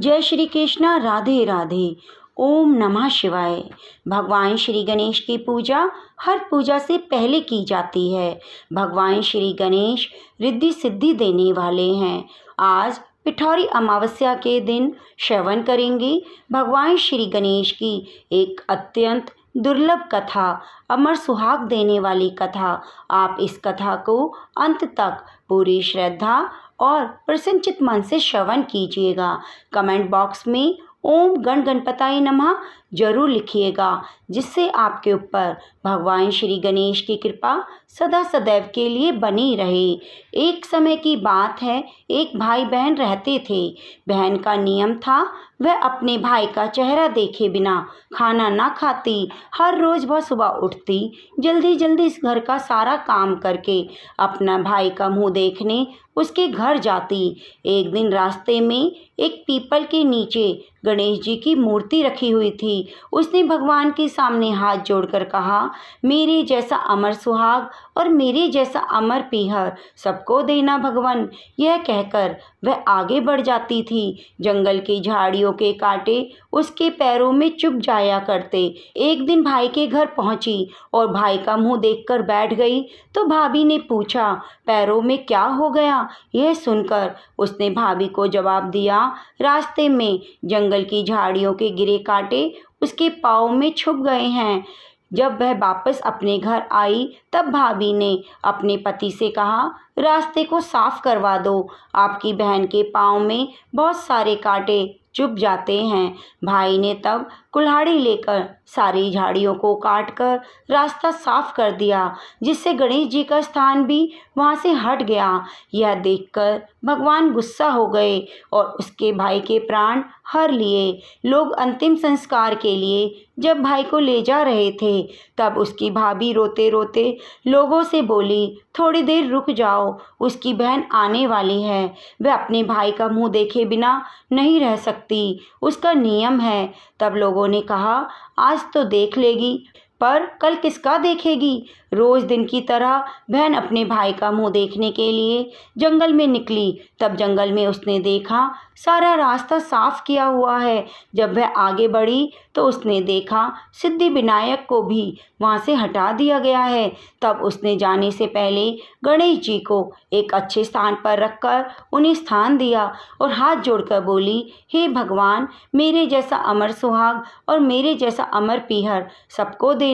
जय श्री कृष्णा। राधे राधे। ओम नमः शिवाय। भगवान श्री गणेश की पूजा हर पूजा से पहले की जाती है। भगवान श्री गणेश रिद्धि सिद्धि देने वाले हैं। आज पिठौरी अमावस्या के दिन श्रवण करेंगे भगवान श्री गणेश की एक अत्यंत दुर्लभ कथा, अमर सुहाग देने वाली कथा। आप इस कथा को अंत तक पूरी श्रद्धा और प्रसन्नचित मन से श्रवण कीजिएगा। कमेंट बॉक्स में ओम गण गणपताय नमः जरूर लिखिएगा, जिससे आपके ऊपर भगवान श्री गणेश की कृपा सदा सदैव के लिए बनी रहे। एक समय की बात है, एक भाई बहन रहते थे। बहन का नियम था वह अपने भाई का चेहरा देखे बिना खाना ना खाती। हर रोज़ वह सुबह उठती, जल्दी जल्दी इस घर का सारा काम करके अपना भाई का मुंह देखने उसके घर जाती। एक दिन रास्ते में एक पीपल के नीचे गणेश जी की मूर्ति रखी हुई थी। उसने भगवान के सामने हाथ जोड़कर कहा, मेरे जैसा अमर सुहाग और मेरे जैसा अमर पीहर सबको देना भगवान। यह कहकर वह आगे बढ़ जाती थी। जंगल की झाड़ियों के कांटे उसके पैरों में चुभ जाया करते। एक दिन भाई के घर पहुंची और भाई का मुंह देखकर बैठ गई तो भाभी ने पूछा, पैरों में क्या हो गया? यह सुनकर उसने भाभी को जवाब दिया, रास्ते में जंगल की झाड़ियों के गिरे कांटे उसके पाँव में छुप गए हैं। जब वह वापस अपने घर आई तब भाभी ने अपने पति से कहा, रास्ते को साफ करवा दो, आपकी बहन के पाँव में बहुत सारे कांटे चुभ जाते हैं। भाई ने तब कुल्हाड़ी लेकर सारी झाड़ियों को काटकर रास्ता साफ कर दिया, जिससे गणेश जी का स्थान भी वहां से हट गया। यह देखकर भगवान गुस्सा हो गए और उसके भाई के प्राण हर लिए। लोग अंतिम संस्कार के लिए जब भाई को ले जा रहे थे तब उसकी भाभी रोते रोते लोगों से बोली, थोड़ी देर रुक जाओ, उसकी बहन आने वाली है। वह अपने भाई का मुंह देखे बिना नहीं रह सकती, उसका नियम है। तब लोगों ने कहा, आज तो देख लेगी पर कल किसका देखेगी? रोज दिन की तरह बहन अपने भाई का मुंह देखने के लिए जंगल में निकली। तब जंगल में उसने देखा सारा रास्ता साफ किया हुआ है। जब वह आगे बढ़ी तो उसने देखा सिद्धि विनायक को भी वहां से हटा दिया गया है। तब उसने जाने से पहले गणेश जी को एक अच्छे स्थान पर रखकर उन्हें स्थान दिया और हाथ जोड़कर बोली, हे भगवान, मेरे जैसा अमर सुहाग और मेरे जैसा अमर पीहर सबको देना,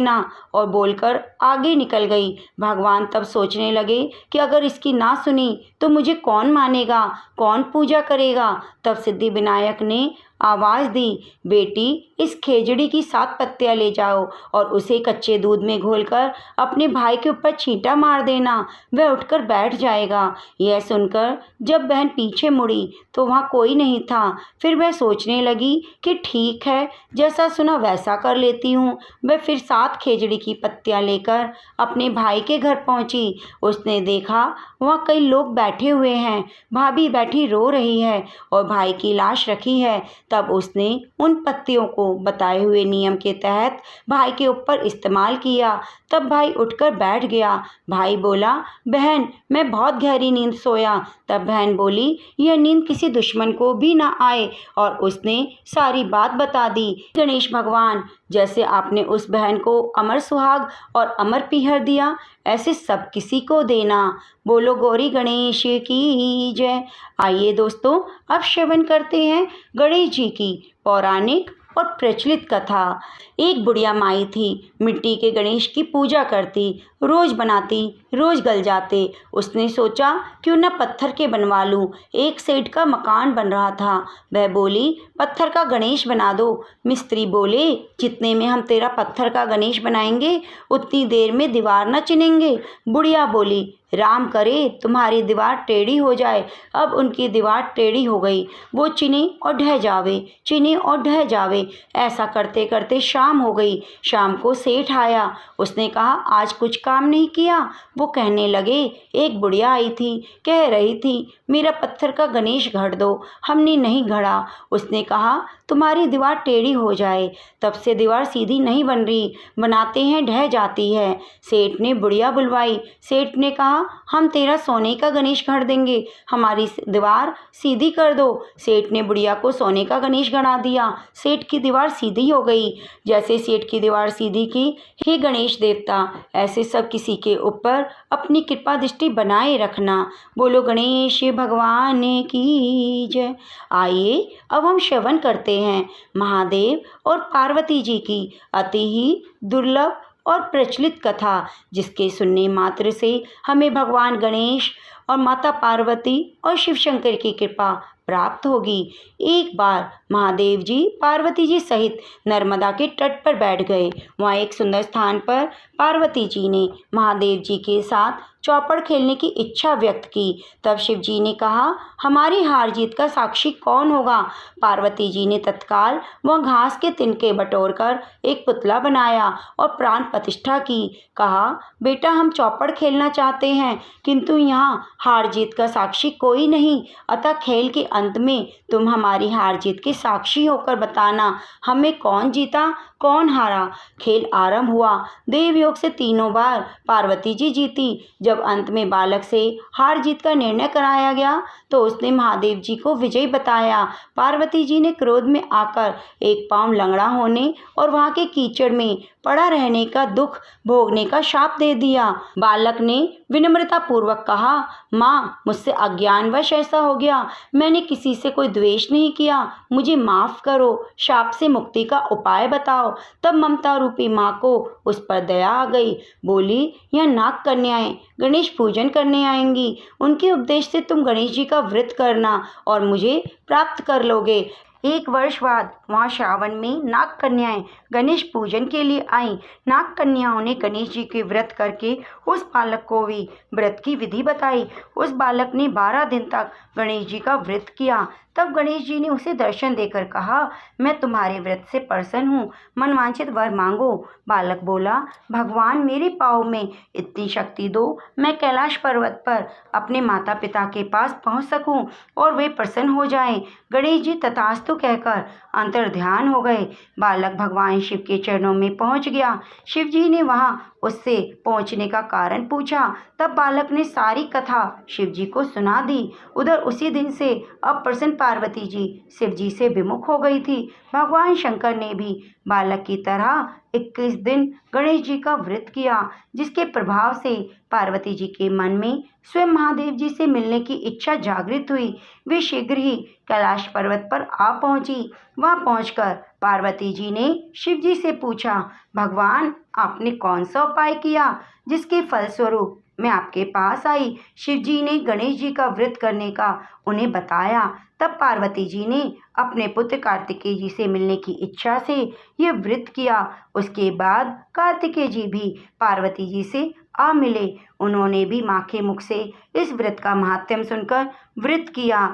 और बोलकर आगे निकल गई। भगवान तब सोचने लगे कि अगर इसकी ना सुनी तो मुझे कौन मानेगा, कौन पूजा करेगा। तब सिद्धि विनायक ने आवाज़ दी, बेटी, इस खेजड़ी की 7 पत्तियां ले जाओ और उसे कच्चे दूध में घोलकर अपने भाई के ऊपर छींटा मार देना, वह उठकर बैठ जाएगा। यह सुनकर जब बहन पीछे मुड़ी तो वहाँ कोई नहीं था। फिर वह सोचने लगी कि ठीक है, जैसा सुना वैसा कर लेती हूँ। वह फिर 7 खेजड़ी की पत्तियां लेकर अपने भाई के घर पहुँची। उसने देखा वहाँ कई लोग बैठे हुए हैं, भाभी बैठी रो रही है और भाई की लाश रखी है। तब उसने उन पत्तियों को बताए हुए नियम के तहत भाई के ऊपर इस्तेमाल किया। तब भाई उठकर बैठ गया। भाई बोला, बहन, मैं बहुत गहरी नींद सोया। तब बहन बोली, यह नींद किसी दुश्मन को भी ना आए, और उसने सारी बात बता दी। गणेश भगवान, जैसे आपने उस बहन को अमर सुहाग और अमर पीहर दिया, ऐसे सब किसी को देना। बोलो गौरी गणेश की जय। आइए दोस्तों, अब श्रवण करते हैं गणेश जी की पौराणिक और प्रचलित कथा। एक बुढ़िया माई थी, मिट्टी के गणेश की पूजा करती, रोज बनाती, रोज गल जाते। उसने सोचा क्यों न पत्थर के बनवा लूं। एक सेठ का मकान बन रहा था। वह बोली, पत्थर का गणेश बना दो। मिस्त्री बोले, जितने में हम तेरा पत्थर का गणेश बनाएंगे उतनी देर में दीवार न चिनेंगे। बुढ़िया बोली, राम करे तुम्हारी दीवार टेढ़ी हो जाए। अब उनकी दीवार टेढ़ी हो गई। वो चिने और ढह जावे, चिने और ढह जावे। ऐसा करते करते शाम हो गई। शाम को सेठ आया। उसने कहा, आज कुछ काम नहीं किया। वो कहने लगे, एक बुढ़िया आई थी, कह रही थी मेरा पत्थर का गणेश गढ़ दो। हमने नहीं गढ़ा। उसने कहा तुम्हारी दीवार टेढ़ी हो जाए। तब से दीवार सीधी नहीं बन रही, बनाते हैं ढह जाती है। सेठ ने बुढ़िया बुलवाई। सेठ ने कहा हम तेरा सोने का गणेश गढ़ देंगे, हमारी दीवार सीधी कर दो। सेठ ने बुढ़िया को सोने का गणेश गढ़ा दिया। सेठ की दीवार सीधी हो गई। जैसे सेठ की दीवार सीधी की, हे गणेश देवता, ऐसे सब किसी के ऊपर अपनी कृपा दृष्टि बनाए रखना। बोलो गणेश भगवान की जय। आइए अब हम श्रवण करते हैं महादेव और पार्वती जी की अति ही दुर्लभ और प्रचलित कथा, जिसके सुनने मात्र से हमें भगवान गणेश और माता पार्वती और शिव शंकर की कृपा प्राप्त होगी। एक बार महादेव जी पार्वती जी सहित नर्मदा के तट पर बैठ गए। वहाँ एक सुंदर स्थान पर पार्वती जी ने महादेव जी के साथ चौपड़ खेलने की इच्छा व्यक्त की। तब शिव जी ने कहा हमारी हार जीत का साक्षी कौन होगा। पार्वती जी ने तत्काल वह घास के तिनके बटोरकर एक पुतला बनाया और प्राण प्रतिष्ठा की। कहा बेटा हम चौपड़ खेलना चाहते हैं, किंतु यहाँ हार जीत का साक्षी कोई नहीं, अतः खेल के अंत में तुम हमारी हार जीत के साक्षी होकर बताना हमें कौन जीता कौन हारा। खेल आरंभ हुआ। देवयोग से तीनों बार पार्वती जी जीती। जब अंत में बालक से हार जीत का निर्णय कराया गया तो उसने महादेव जी को विजयी बताया। पार्वती जी ने क्रोध में आकर एक पांव लंगड़ा होने और वहां के कीचड़ में पड़ा रहने का दुख भोगने का शाप दे दिया। बालक ने विनम्रता पूर्वक कहा माँ मुझसे अज्ञानवश ऐसा हो गया, मैंने किसी से कोई द्वेष नहीं किया, मुझे माफ करो, शाप से मुक्ति का उपाय बताओ। तब ममता रूपी माँ को उस पर दया आ गई। बोली यह नाग कन्याएं गणेश पूजन करने आएंगी, उनके उपदेश से तुम गणेश जी का व्रत करना और मुझे प्राप्त कर लोगे। एक वर्ष बाद वहाँ श्रावण में नाग कन्याएं गणेश पूजन के लिए आईं। नाग कन्याओं ने गणेश जी के व्रत करके उस बालक को भी व्रत की विधि बताई। उस बालक ने 12 दिन तक गणेश जी का व्रत किया। तब गणेश जी ने उसे दर्शन देकर कहा मैं तुम्हारे व्रत से प्रसन्न हूँ, मनवांछित वर मांगो। बालक बोला भगवान मेरे पाँव में इतनी शक्ति दो, मैं कैलाश पर्वत पर अपने माता पिता के पास पहुँच सकूँ और वे प्रसन्न हो जाएं। गणेश जी तथास्तु कहकर अंतर्ध्यान हो गए। बालक भगवान शिव के चरणों में पहुँच गया। शिव जी ने वहाँ उससे पहुँचने का कारण पूछा। तब बालक ने सारी कथा शिव जी को सुना दी। उधर उसी दिन से अप्रसन्न पार्वती जी शिव जी से विमुख हो गई थी। भगवान शंकर ने भी बालक की तरह 21 दिन गणेश जी का व्रत किया, जिसके प्रभाव से पार्वती जी के मन में स्वयं महादेव जी से मिलने की इच्छा जागृत हुई। वे शीघ्र ही कैलाश पर्वत पर आ पहुंची। वहां पहुंचकर पार्वती जी ने शिव जी से पूछा भगवान आपने कौन सा उपाय किया जिसके फलस्वरूप मैं आपके पास आई। शिव जी ने गणेश जी का व्रत करने का उन्हें बताया। तब पार्वती जी ने अपने पुत्र कार्तिकेय जी से मिलने की इच्छा से यह व्रत किया। उसके बाद कार्तिकेय जी भी पार्वती जी से आ मिले। उन्होंने भी माँ के मुख से इस व्रत का महात्म्य सुनकर व्रत किया।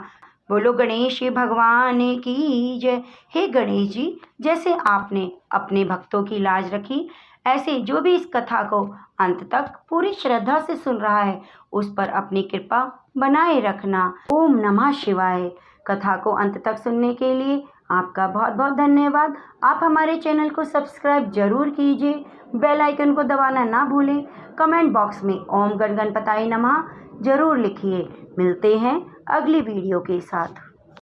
बोलो गणेश भगवान की जय। हे गणेश जी, जैसे आपने अपने भक्तों की लाज रखी, ऐसे जो भी इस कथा को अंत तक पूरी श्रद्धा से सुन रहा है उस पर अपनी कृपा बनाए रखना। ओम नमः शिवाय। कथा को अंत तक सुनने के लिए आपका बहुत बहुत धन्यवाद। आप हमारे चैनल को सब्सक्राइब जरूर कीजिए, बेल आइकन को दबाना ना भूलें। कमेंट बॉक्स में ओम गण गणपताय नमः जरूर लिखिए। मिलते हैं अगली वीडियो के साथ।